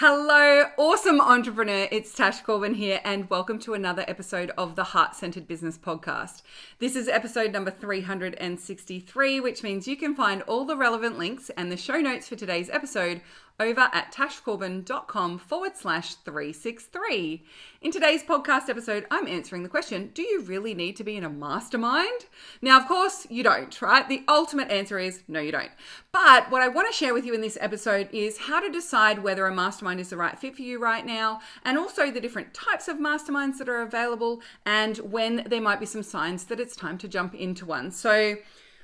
Hello, awesome entrepreneur. It's Tash Corbin here, and welcome to another episode of the Heart-Centered Business Podcast. This is episode number 363, which means you can find all the relevant links and the show notes for today's episode over at tashcorbin.com/363. In today's podcast episode, I'm answering the question, do you really need to be in a mastermind? Now, of course, you don't, right? The ultimate answer is no, you don't. But what I want to share with you in this episode is how to decide whether a mastermind is the right fit for you right now, and also the different types of masterminds that are available, and when there might be some signs that it's time to jump into one. So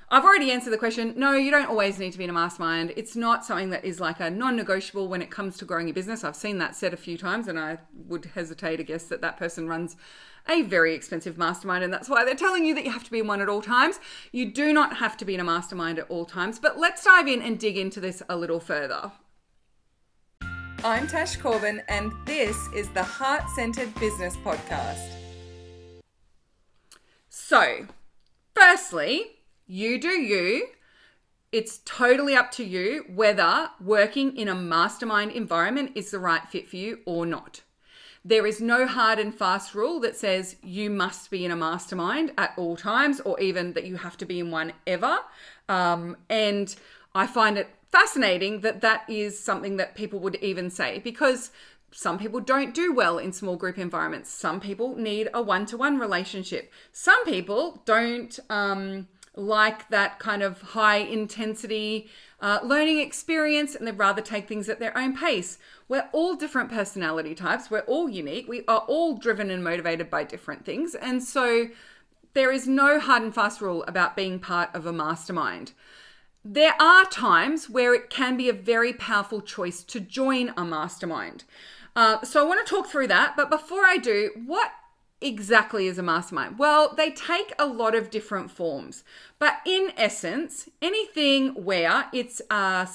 I've already answered the question. No, you don't always need to be in a mastermind. It's not something that is like a non-negotiable when it comes to growing your business. I've seen that said a few times, and I would hesitate to guess that that person runs a very expensive mastermind, and that's why they're telling you that you have to be in one at all times. You do not have to be in a mastermind at all times, but let's dive in and dig into this a little further. I'm Tash Corbin, and this is the Heart-Centered Business Podcast. So, firstly, you do you. It's totally up to you whether working in a mastermind environment is the right fit for you or not. There is no hard and fast rule that says you must be in a mastermind at all times, or even that you have to be in one ever. And I find it fascinating that that is something that people would even say, because some people don't do well in small group environments. Some people need a one-to-one relationship. Some people don't like that kind of high intensity learning experience, and they'd rather take things at their own pace. We're all different personality types. We're all unique. We are all driven and motivated by different things. And so there is no hard and fast rule about being part of a mastermind. There are times where it can be a very powerful choice to join a mastermind. So I want to talk through that. But before I do, what exactly is a mastermind? Well, they take a lot of different forms, but in essence, anything where it's a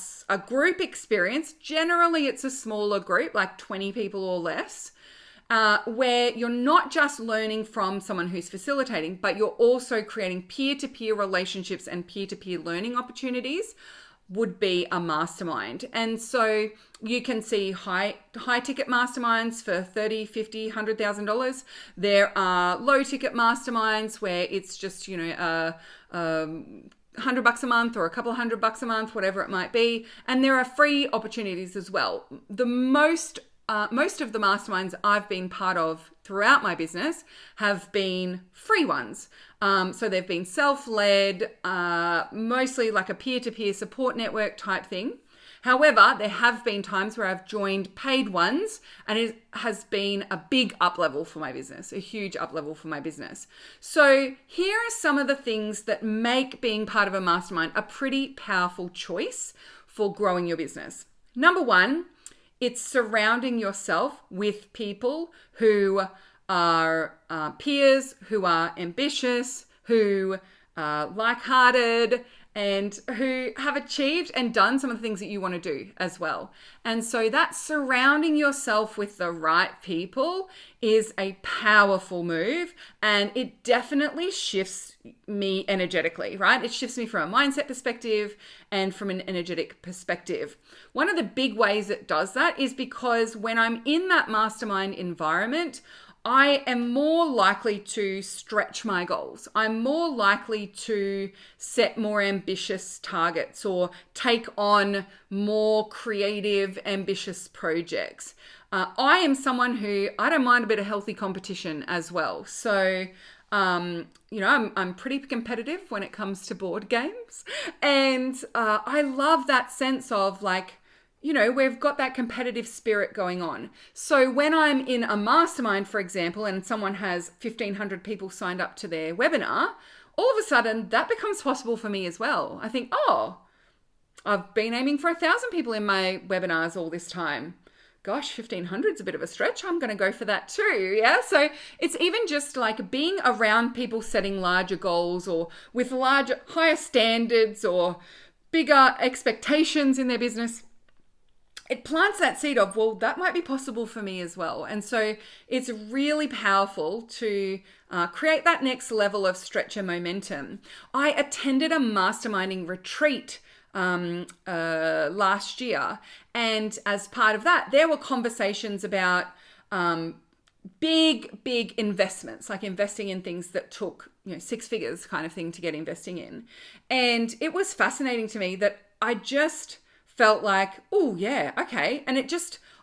group experience, generally it's a smaller group, like 20 people or less, where you're not just learning from someone who's facilitating, but you're also creating peer-to-peer relationships and peer-to-peer learning opportunities, would be a mastermind. And so you can see high ticket masterminds for $30,000, $50,000, $100,000. There are low ticket masterminds where it's just, $100 a month or a couple of $100 a month, whatever it might be. And there are free opportunities as well. The most of the masterminds I've been part of throughout my business have been free ones. So they've been self-led, mostly like a peer-to-peer support network type thing. However, there have been times where I've joined paid ones, and it has been a big up level for my business, a huge up level for my business. So here are some of the things that make being part of a mastermind a pretty powerful choice for growing your business. Number one, it's surrounding yourself with people who are peers, who are ambitious, who are like-hearted, and who have achieved and done some of the things that you want to do as well. And so that surrounding yourself with the right people is a powerful move, and it definitely shifts me energetically, right? It shifts me from a mindset perspective and from an energetic perspective. One of the big ways it does that is because when I'm in that mastermind environment, I am more likely to stretch my goals. I'm more likely to set more ambitious targets or take on more creative, ambitious projects. I am someone who, I don't mind a bit of healthy competition as well. So, I'm pretty competitive when it comes to board games. And I love that sense of we've got that competitive spirit going on. So when I'm in a mastermind, for example, and someone has 1,500 people signed up to their webinar, all of a sudden that becomes possible for me as well. I think, I've been aiming for 1,000 people in my webinars all this time. Gosh, 1,500 is a bit of a stretch. I'm going to go for that too. Yeah. So it's even just like being around people setting larger goals or with higher standards or bigger expectations in their business. It plants that seed of, well, that might be possible for me as well. And so it's really powerful to create that next level of stretch and momentum. I attended a masterminding retreat last year. And as part of that, there were conversations about big investments, like investing in things that took, six figures kind of thing to get investing in. And it was fascinating to me that I just felt like, oh yeah, okay. And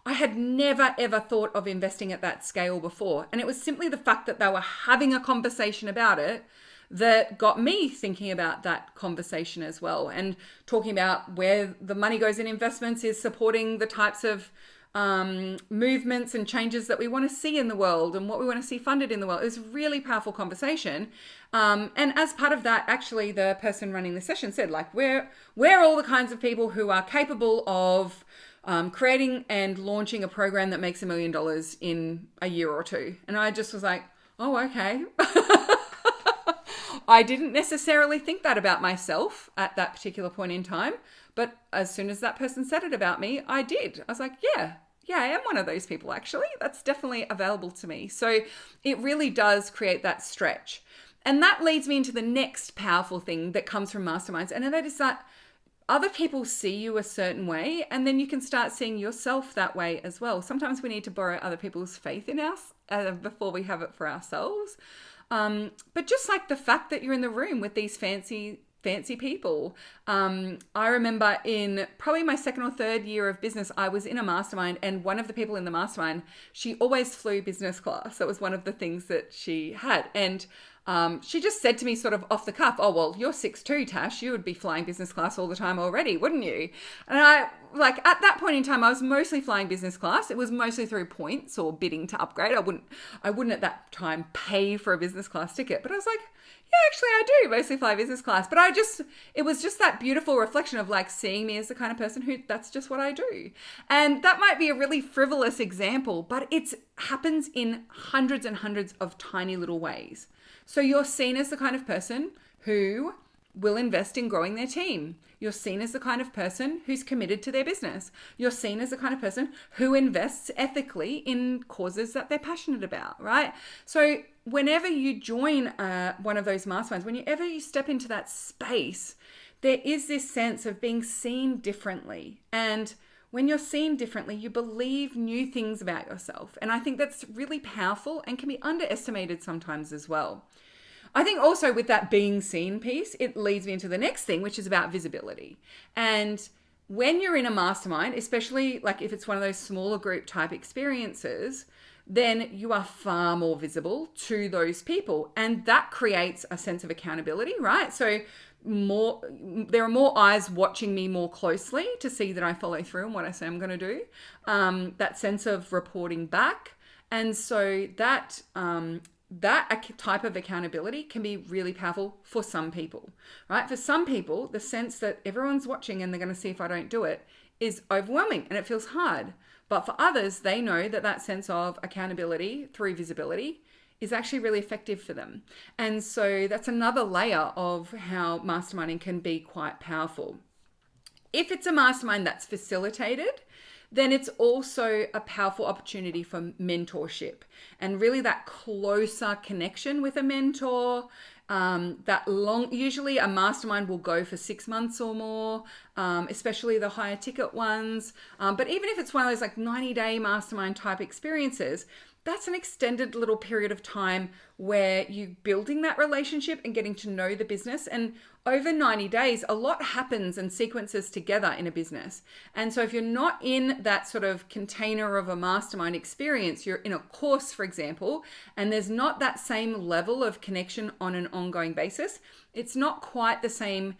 I had never ever thought of investing at that scale before. And it was simply the fact that they were having a conversation about it that got me thinking about that conversation as well, and talking about where the money goes in investments is supporting the types of movements and changes that we want to see in the world and what we want to see funded in the world. It was a really powerful conversation. And as part of that, actually, the person running the session said, like, we're all the kinds of people who are capable of creating and launching a program that makes $1 million in a year or two. And I just was like, oh, okay. I didn't necessarily think that about myself at that particular point in time. But as soon as that person said it about me, I did. I was like, yeah, I am one of those people, actually. That's definitely available to me. So it really does create that stretch. And that leads me into the next powerful thing that comes from masterminds. And that is that other people see you a certain way, and then you can start seeing yourself that way as well. Sometimes we need to borrow other people's faith in us before we have it for ourselves. But just like the fact that you're in the room with these fancy people. I remember in probably my second or third year of business, I was in a mastermind, and one of the people in the mastermind, she always flew business class. That was one of the things that she had. And she just said to me sort of off the cuff, oh, well, you're 6'2", Tash. You would be flying business class all the time already, wouldn't you? And I, like, at that point in time, I was mostly flying business class. It was mostly through points or bidding to upgrade. I wouldn't at that time pay for a business class ticket. But I was like, yeah, actually, I do mostly fly business class. But it was just that beautiful reflection of like seeing me as the kind of person who that's just what I do. And that might be a really frivolous example, but it happens in hundreds and hundreds of tiny little ways. So you're seen as the kind of person who will invest in growing their team. You're seen as the kind of person who's committed to their business. You're seen as the kind of person who invests ethically in causes that they're passionate about, right? So whenever you join one of those masterminds, whenever you step into that space, there is this sense of being seen differently. And when you're seen differently, you believe new things about yourself. And I think that's really powerful and can be underestimated sometimes as well. I think also with that being seen piece, it leads me into the next thing, which is about visibility. And when you're in a mastermind, especially like if it's one of those smaller group type experiences, then you are far more visible to those people. And that creates a sense of accountability, right? So there are more eyes watching me more closely to see that I follow through on what I say I'm going to do. That sense of reporting back. And so that type of accountability can be really powerful for some people, right? For some people, the sense that everyone's watching and they're going to see if I don't do it is overwhelming and it feels hard. But for others, they know that sense of accountability through visibility is actually really effective for them. And so that's another layer of how masterminding can be quite powerful. If it's a mastermind that's facilitated, then it's also a powerful opportunity for mentorship and really that closer connection with a mentor. Usually a mastermind will go for 6 months or more, especially the higher ticket ones. But even if it's one of those like 90-day mastermind type experiences, that's an extended little period of time where you're building that relationship and getting to know the business. And over 90 days, a lot happens and sequences together in a business. And so if you're not in that sort of container of a mastermind experience, you're in a course, for example, and there's not that same level of connection on an ongoing basis, it's not quite the same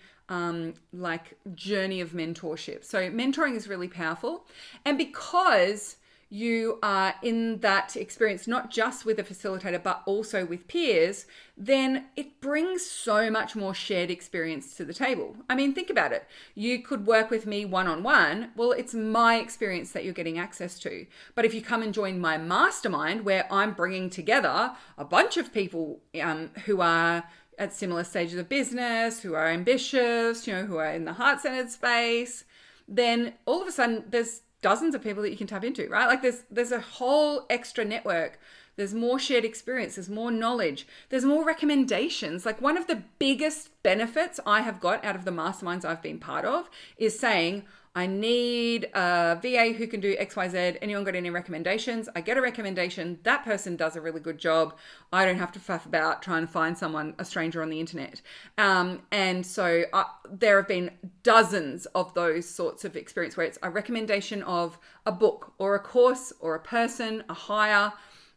like journey of mentorship. So mentoring is really powerful. And because you are in that experience, not just with a facilitator, but also with peers, then it brings so much more shared experience to the table. I mean, think about it. You could work with me one-on-one. Well, it's my experience that you're getting access to. But if you come and join my mastermind, where I'm bringing together a bunch of people who are at similar stages of business, who are ambitious, who are in the heart-centered space, then all of a sudden there's dozens of people that you can tap into, right? Like there's a whole extra network. There's more shared experience. There's more knowledge. There's more recommendations. Like one of the biggest benefits I have got out of the masterminds I've been part of is saying, I need a VA who can do X, Y, Z. Anyone got any recommendations? I get a recommendation. That person does a really good job. I don't have to faff about trying to find someone, a stranger on the internet. And so there have been dozens of those sorts of experience where it's a recommendation of a book or a course or a person, a hire,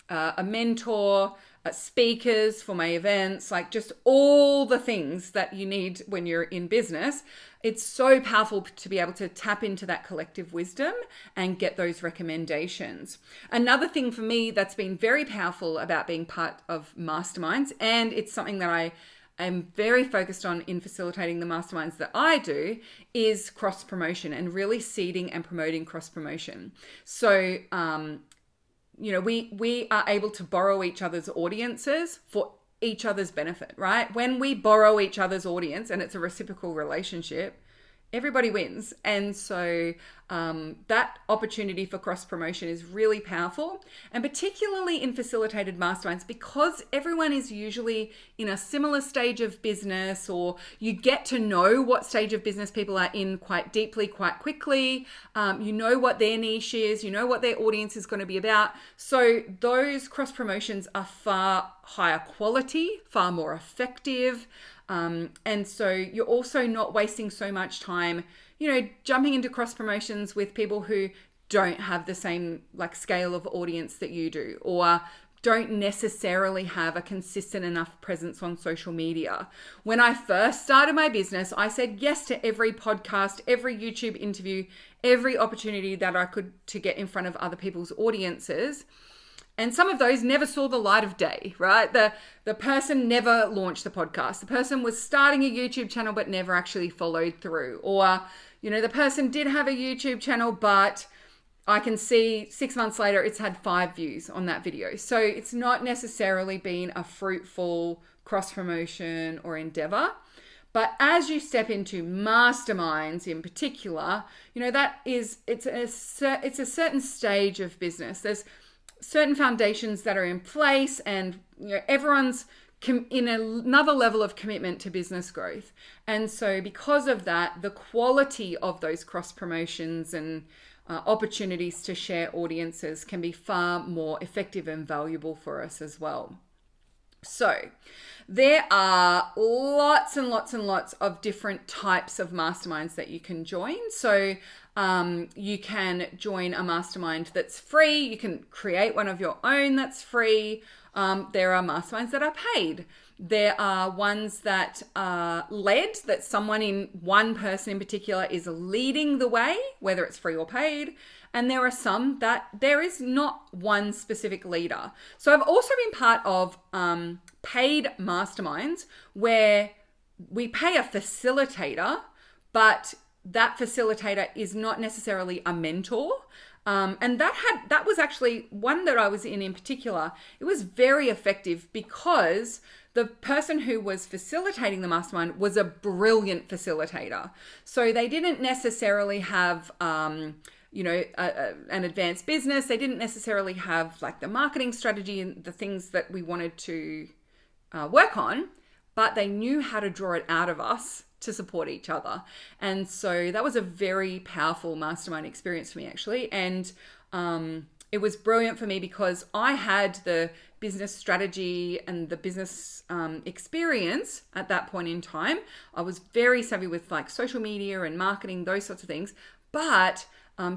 a mentor, speakers for my events, like just all the things that you need when you're in business. It's so powerful to be able to tap into that collective wisdom and get those recommendations. Another thing for me that's been very powerful about being part of masterminds, and it's something that I am very focused on in facilitating the masterminds that I do, is cross promotion and really seeding and promoting cross promotion. So, we are able to borrow each other's audiences for each other's benefit, right? When we borrow each other's audience and it's a reciprocal relationship, everybody wins. And so that opportunity for cross promotion is really powerful, and particularly in facilitated masterminds, because everyone is usually in a similar stage of business, or you get to know what stage of business people are in quite deeply, quite quickly. You know what their niche is, you know what their audience is going to be about. So those cross promotions are far higher quality, far more effective. And so you're also not wasting so much time, jumping into cross promotions with people who don't have the same scale of audience that you do, or don't necessarily have a consistent enough presence on social media. When I first started my business, I said yes to every podcast, every YouTube interview, every opportunity that I could to get in front of other people's audiences. And some of those never saw the light of day, right? The person never launched the podcast. The person was starting a YouTube channel but never actually followed through. Or, the person did have a YouTube channel, but I can see 6 months later it's had 5 views on that video. So it's not necessarily been a fruitful cross promotion or endeavor. But as you step into masterminds in particular, it's a certain stage of business. There's certain foundations that are in place, and everyone's in another level of commitment to business growth. And so because of that, the quality of those cross promotions and opportunities to share audiences can be far more effective and valuable for us as well. So there are lots and lots and lots of different types of masterminds that you can join. So you can join a mastermind that's free. You can create one of your own that's free. There are masterminds that are paid. There are ones that are led, that one person in particular is leading the way, whether it's free or paid. And there are some that there is not one specific leader. So I've also been part of paid masterminds where we pay a facilitator, but that facilitator is not necessarily a mentor. And that was actually one that I was in particular. It was very effective because the person who was facilitating the mastermind was a brilliant facilitator. So they didn't necessarily have, an advanced business. They didn't necessarily have the marketing strategy and the things that we wanted to work on, but they knew how to draw it out of us to support each other. And so that was a very powerful mastermind experience for me, actually. And it was brilliant for me because I had the business strategy and the business experience at that point in time. I was very savvy with social media and marketing, those sorts of things. But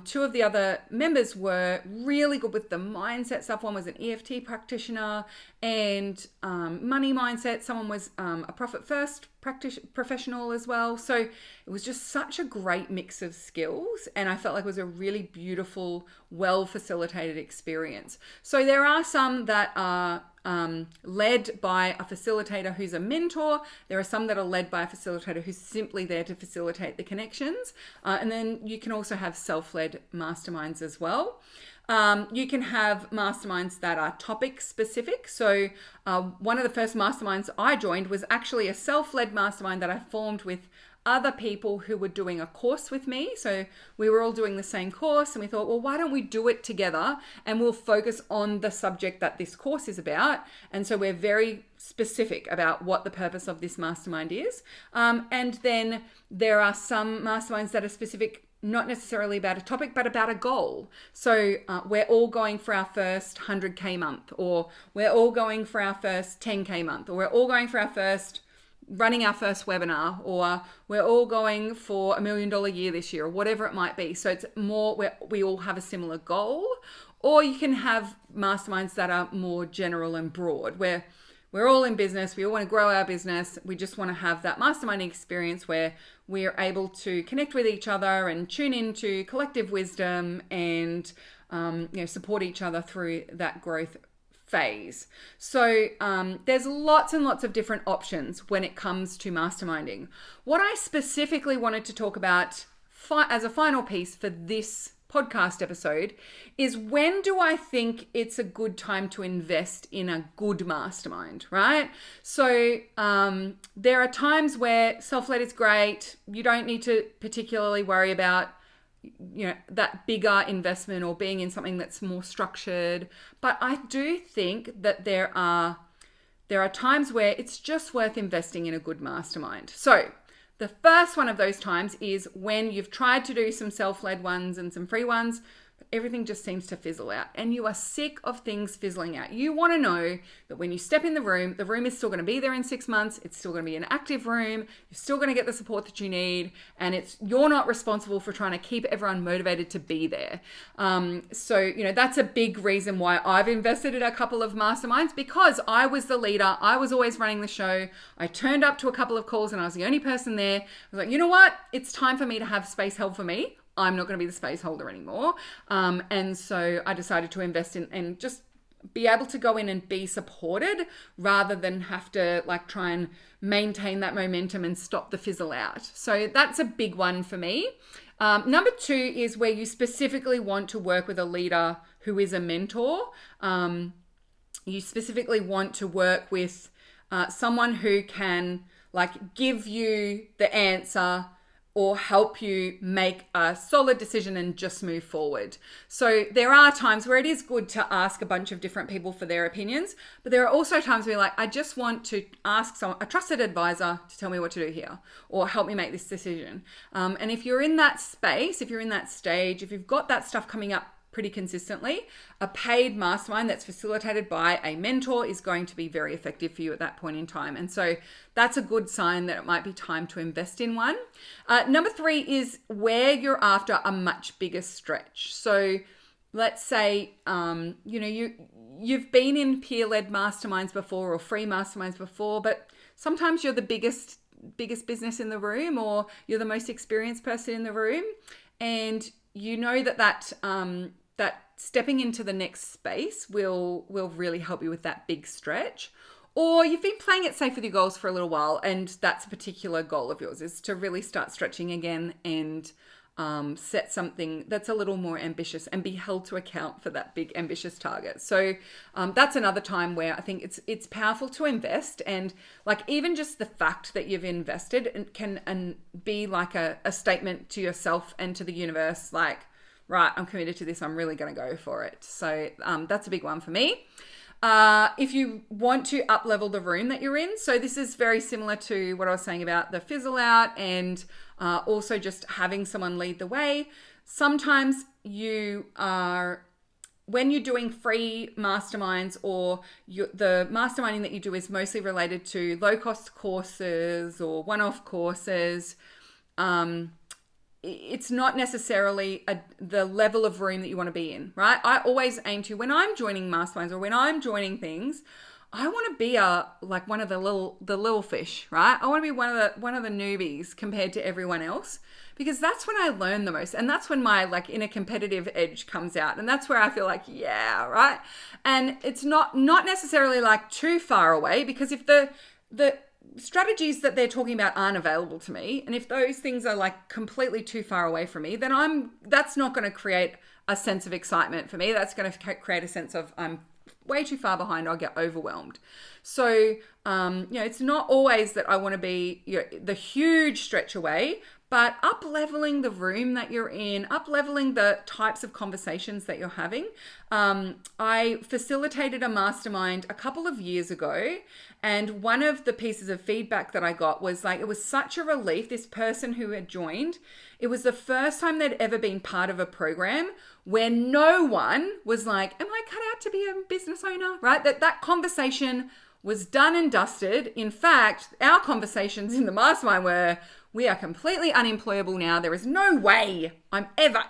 two of the other members were really good with the mindset stuff. One was an EFT practitioner and money mindset. Someone was a profit first professional as well. So it was just such a great mix of skills, and I felt like it was a really beautiful, well facilitated experience. So there are some that are led by a facilitator who's a mentor. There are some that are led by a facilitator who's simply there to facilitate the connections. And then you can also have self-led masterminds as well. You can have masterminds that are topic specific. So one of the first masterminds I joined was actually a self-led mastermind that I formed with other people who were doing a course with me. So we were all doing the same course, and we thought, well, why don't we do it together and we'll focus on the subject that this course is about. And so we're very specific about what the purpose of this mastermind is. And then there are some masterminds that are specific, not necessarily about a topic, but about a goal. So we're all going for our first 100K month, or we're all going for our first 10K month, or we're all going for our first running our first webinar, or we're all going for $1 million year this year, or whatever it might be. So it's more where we all have a similar goal. Or you can have masterminds that are more general and broad, where we're all in business, we all want to grow our business, we just want to have that masterminding experience where we're able to connect with each other and tune into collective wisdom and support each other through that growth phase. So there's lots and lots of different options when it comes to masterminding. What I specifically wanted to talk about as a final piece for this podcast episode is, when do I think it's a good time to invest in a good mastermind, right? So there are times where self-led is great. You don't need to particularly worry about that bigger investment or being in something that's more structured. But I do think that there are times where it's just worth investing in a good mastermind. So the first one of those times is when you've tried to do some self-led ones and some free ones, but everything just seems to fizzle out and you are sick of things fizzling out. You want to know that when you step in the room is still going to be there in 6 months. It's still going to be an active room. You're still going to get the support that you need, and you're not responsible for trying to keep everyone motivated to be there. So that's a big reason why I've invested in a couple of masterminds, because I was the leader. I was always running the show. I turned up to a couple of calls and I was the only person there. I was like, you know what? It's time for me to have space held for me. I'm not going to be the space holder anymore. And so I decided to invest in and just be able to go in and be supported rather than have to try and maintain that momentum and stop the fizzle out. So that's a big one for me. Number 2 is where you specifically want to work with a leader who is a mentor. You specifically want to work with someone who can give you the answer or help you make a solid decision and just move forward. So there are times where it is good to ask a bunch of different people for their opinions, but there are also times where I just want to ask a trusted advisor to tell me what to do here or help me make this decision. And if you're in that space, if you're in that stage, if you've got that stuff coming up pretty consistently, a paid mastermind that's facilitated by a mentor is going to be very effective for you at that point in time. And so that's a good sign that it might be time to invest in one. Number 3 is where you're after a much bigger stretch. So let's say, you've been in peer-led masterminds before or free masterminds before, but sometimes you're the biggest business in the room, or you're the most experienced person in the room. And you know that stepping into the next space will really help you with that big stretch. Or you've been playing it safe with your goals for a little while, and that's a particular goal of yours, is to really start stretching again and set something that's a little more ambitious and be held to account for that big ambitious target. So that's another time where I think it's powerful to invest, and even just the fact that you've invested can be a statement to yourself and to the universe, right, I'm committed to this. I'm really going to go for it. So that's a big one for me. If you want to up-level the room that you're in, so this is very similar to what I was saying about the fizzle out and also just having someone lead the way. Sometimes when you're doing free masterminds, or the masterminding that you do is mostly related to low-cost courses or one-off courses, it's not necessarily the level of room that you want to be in, right? I always aim to, when I'm joining masterminds or when I'm joining things, I want to be one of the little fish, right? I want to be one of the newbies compared to everyone else, because that's when I learn the most, and that's when my inner competitive edge comes out, and that's where I feel yeah, right. And it's not necessarily too far away, because if the strategies that they're talking about aren't available to me, and if those things are completely too far away from me, then that's not going to create a sense of excitement for me. That's going to create a sense of I'm way too far behind, I'll get overwhelmed. So, it's not always that I want to be the huge stretch away, but up-leveling the room that you're in, up-leveling the types of conversations that you're having. I facilitated a mastermind a couple of years ago, and one of the pieces of feedback that I got was like, it was such a relief. This person who had joined, it was the first time they'd ever been part of a program where no one was like, am I cut out to be a business owner, right? That conversation was done and dusted. In fact, our conversations in the mastermind were, we are completely unemployable now. There is no way I'm ever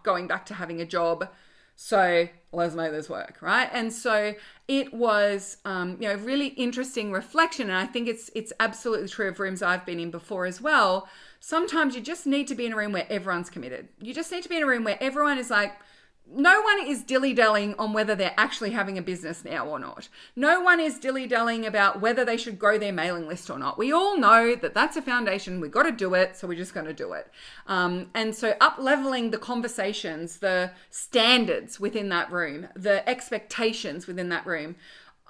going back to having a job. So let's make this work, right? And so it was, really interesting reflection. And I think it's absolutely true of rooms I've been in before as well. Sometimes you just need to be in a room where everyone's committed. You just need to be in a room where everyone is like, no one is dilly-dallying on whether they're actually having a business now or not. No one is dilly-dallying about whether they should grow their mailing list or not. We all know that that's a foundation. We've got to do it, so we're just going to do it. And so up-leveling the conversations, the standards within that room, the expectations within that room,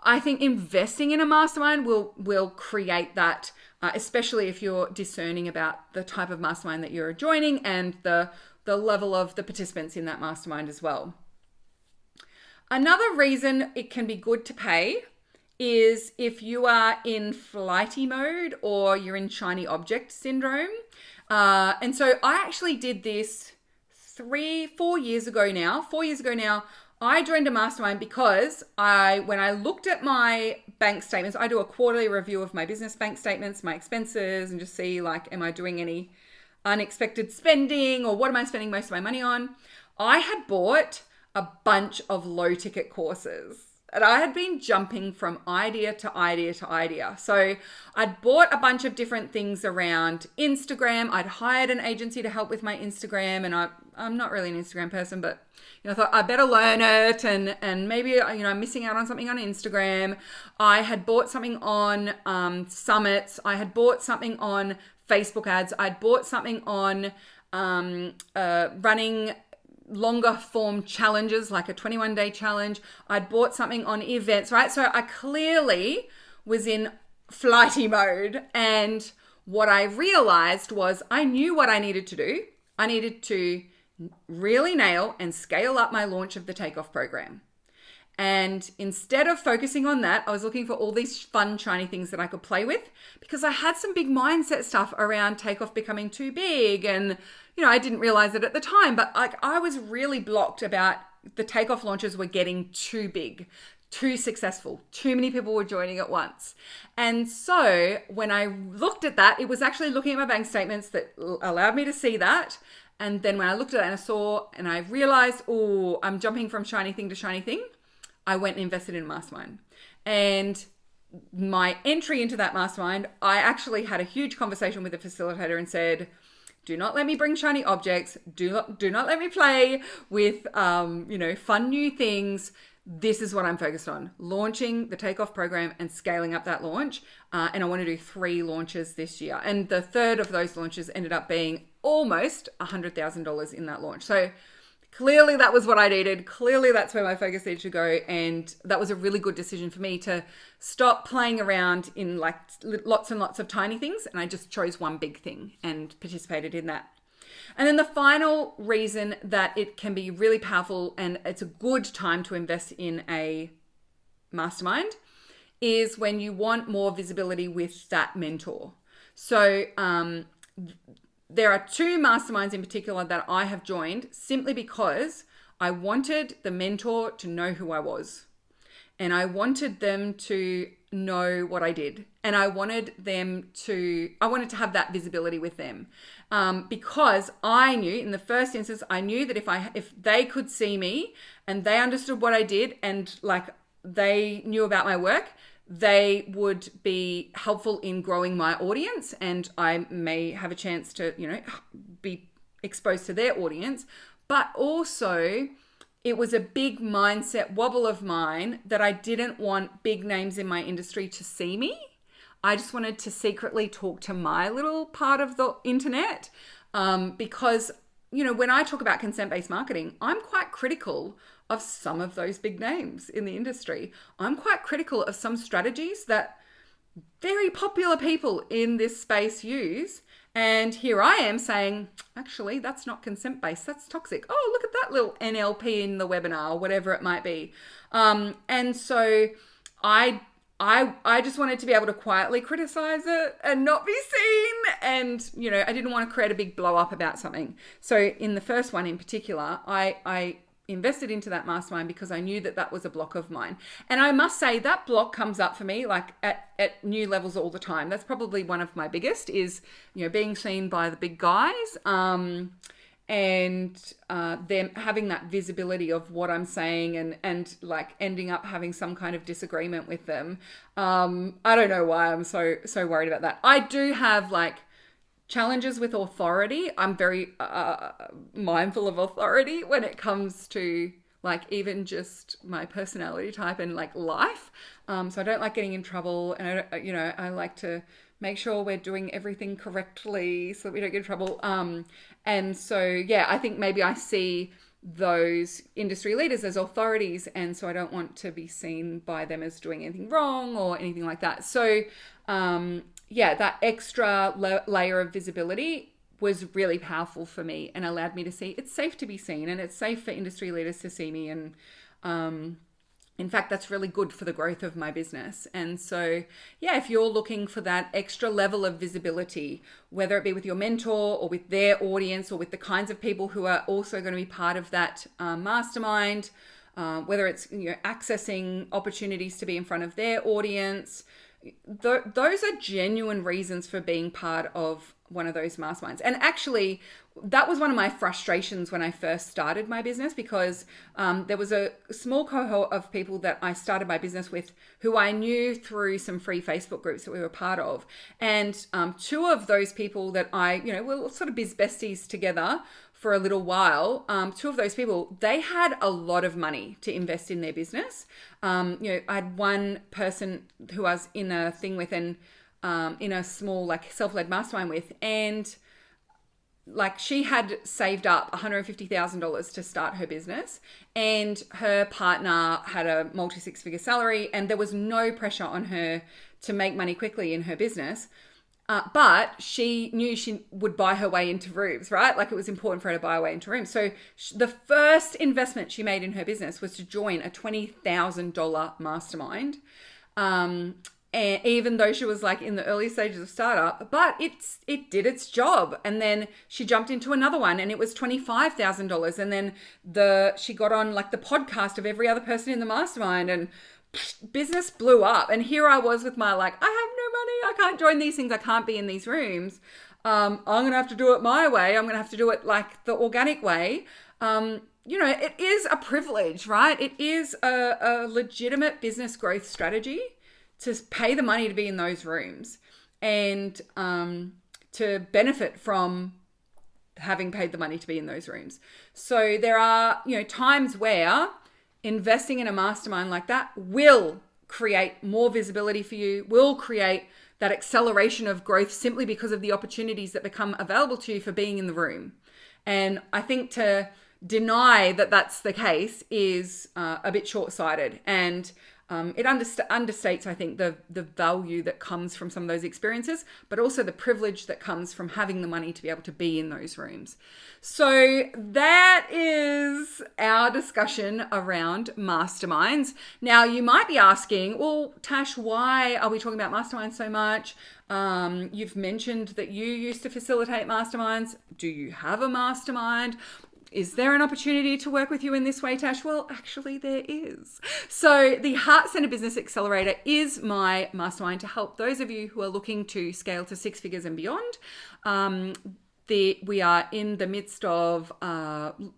I think investing in a mastermind will create that, especially if you're discerning about the type of mastermind that you're joining and the level of the participants in that mastermind as well. Another reason it can be good to pay is if you are in flighty mode or you're in shiny object syndrome. And so I actually did this 4 years ago now, I joined a mastermind because when I looked at my bank statements, I do a quarterly review of my business bank statements, my expenses, and just see like, am I doing any unexpected spending or what am I spending most of my money on? I had bought a bunch of low ticket courses and I had been jumping from idea to idea to idea. So I'd bought a bunch of different things around Instagram. I'd hired an agency to help with my Instagram, and I'm not really an Instagram person, but I thought I better learn it and maybe I'm missing out on something on Instagram. I had bought something on summits. I had bought something on Facebook ads. I'd bought something on running longer form challenges, like a 21-day challenge. I'd bought something on events, right? So I clearly was in flighty mode. And what I realized was I knew what I needed to do. I needed to really nail and scale up my launch of the Takeoff program. And instead of focusing on that, I was looking for all these fun, shiny things that I could play with because I had some big mindset stuff around Takeoff becoming too big. And, I didn't realize it at the time, but I was really blocked about the Takeoff launches were getting too big, too successful. Too many people were joining at once. And so when I looked at that, it was actually looking at my bank statements that allowed me to see that. And then when I looked at it and I realized, I'm jumping from shiny thing to shiny thing, I went and invested in a mastermind. And my entry into that mastermind, I actually had a huge conversation with the facilitator and said, do not let me bring shiny objects. Do not let me play with, fun new things. This is what I'm focused on, launching the Takeoff program and scaling up that launch. And I want to do 3 launches this year. And the third of those launches ended up being almost $100,000 in that launch. So clearly that was what I needed. Clearly that's where my focus needed to go. And that was a really good decision for me to stop playing around in like lots and lots of tiny things. And I just chose one big thing and participated in that. And then the final reason that it can be really powerful and it's a good time to invest in a mastermind is when you want more visibility with that mentor. So, there are 2 masterminds in particular that I have joined simply because I wanted the mentor to know who I was. And I wanted them to know what I did. And I wanted to have that visibility with them. Because I knew in the first instance, I knew that if they could see me and they understood what I did and like they knew about my work, they would be helpful in growing my audience and I may have a chance to, be exposed to their audience. But also it was a big mindset wobble of mine that I didn't want big names in my industry to see me. I just wanted to secretly talk to my little part of the internet because, when I talk about consent-based marketing, I'm quite critical of some of those big names in the industry. I'm quite critical of some strategies that very popular people in this space use. And here I am saying, actually, that's not consent-based, that's toxic. Oh, look at that little NLP in the webinar or whatever it might be. And so I just wanted to be able to quietly criticize it and not be seen. And, I didn't want to create a big blow up about something. So in the first one in particular, I invested into that mastermind because I knew that was a block of mine. And I must say that block comes up for me like at new levels all the time. That's probably one of my biggest is, being seen by the big guys, and them having that visibility of what I'm saying and like ending up having some kind of disagreement with them. I don't know why I'm so worried about that. I do have like challenges with authority. I'm very mindful of authority when it comes to like even just my personality type and like life. So I don't like getting in trouble, and I like to make sure we're doing everything correctly so that we don't get in trouble. And so, yeah, I think maybe I see those industry leaders as authorities, and so I don't want to be seen by them as doing anything wrong or anything like that. So, that extra layer of visibility was really powerful for me and allowed me to see it's safe to be seen, and it's safe for industry leaders to see me. And in fact, that's really good for the growth of my business. And so, if you're looking for that extra level of visibility, whether it be with your mentor or with their audience or with the kinds of people who are also going to be part of that mastermind, whether it's accessing opportunities to be in front of their audience, those are genuine reasons for being part of one of those masterminds. And actually, that was one of my frustrations when I first started my business, because there was a small cohort of people that I started my business with who I knew through some free Facebook groups that we were part of. And two of those people that I, were sort of biz besties together for a little while, two of those people, they had a lot of money to invest in their business. I had one person who I was in a thing with and in a small like self-led mastermind with, and like she had saved up $150,000 to start her business, and her partner had a multi-six-figure salary, and there was no pressure on her to make money quickly in her business. But she knew she would buy her way into rooms, right? Like it was important for her to buy her way into rooms. So the first investment she made in her business was to join a $20,000 mastermind. And even though she was like in the early stages of startup, but it did its job. And then she jumped into another one and it was $25,000. And then she got on like the podcast of every other person in the mastermind, and business blew up. And here I was with my like, I have no money, I can't join these things, I can't be in these rooms. I'm gonna have to do it my way. I'm gonna have to do it like the organic way. It is a privilege, right? It is a legitimate business growth strategy to pay the money to be in those rooms and to benefit from having paid the money to be in those rooms. So there are, times where investing in a mastermind like that will create more visibility for you, will create that acceleration of growth simply because of the opportunities that become available to you for being in the room. And I think to deny that that's the case is a bit short-sighted, and it understates, I think, the value that comes from some of those experiences, but also the privilege that comes from having the money to be able to be in those rooms. So that is our discussion around masterminds. Now, you might be asking, well, Tash, why are we talking about masterminds so much? You've mentioned that you used to facilitate masterminds. Do you have a mastermind? Is there an opportunity to work with you in this way, Tash? Well, actually there is. So the Heart Centered Business Accelerator is my mastermind to help those of you who are looking to scale to six figures and beyond. We are in the midst of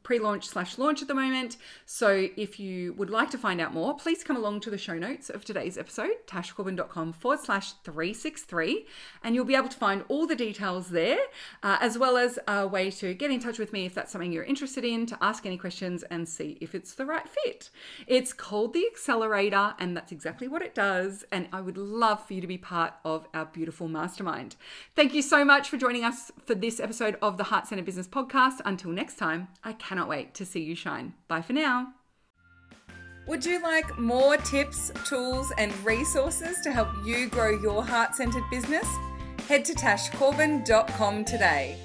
pre-launch/launch at the moment. So if you would like to find out more, please come along to the show notes of today's episode, tashcorbin.com/363, and you'll be able to find all the details there, as well as a way to get in touch with me if that's something you're interested in, to ask any questions and see if it's the right fit. It's called the Accelerator, and that's exactly what it does. And I would love for you to be part of our beautiful mastermind. Thank you so much for joining us for this episode episode of the Heart Centered Business Podcast. Until next time, I cannot wait to see you shine. Bye for now. Would you like more tips, tools, and resources to help you grow your heart-centered business? Head to tashcorbin.com today.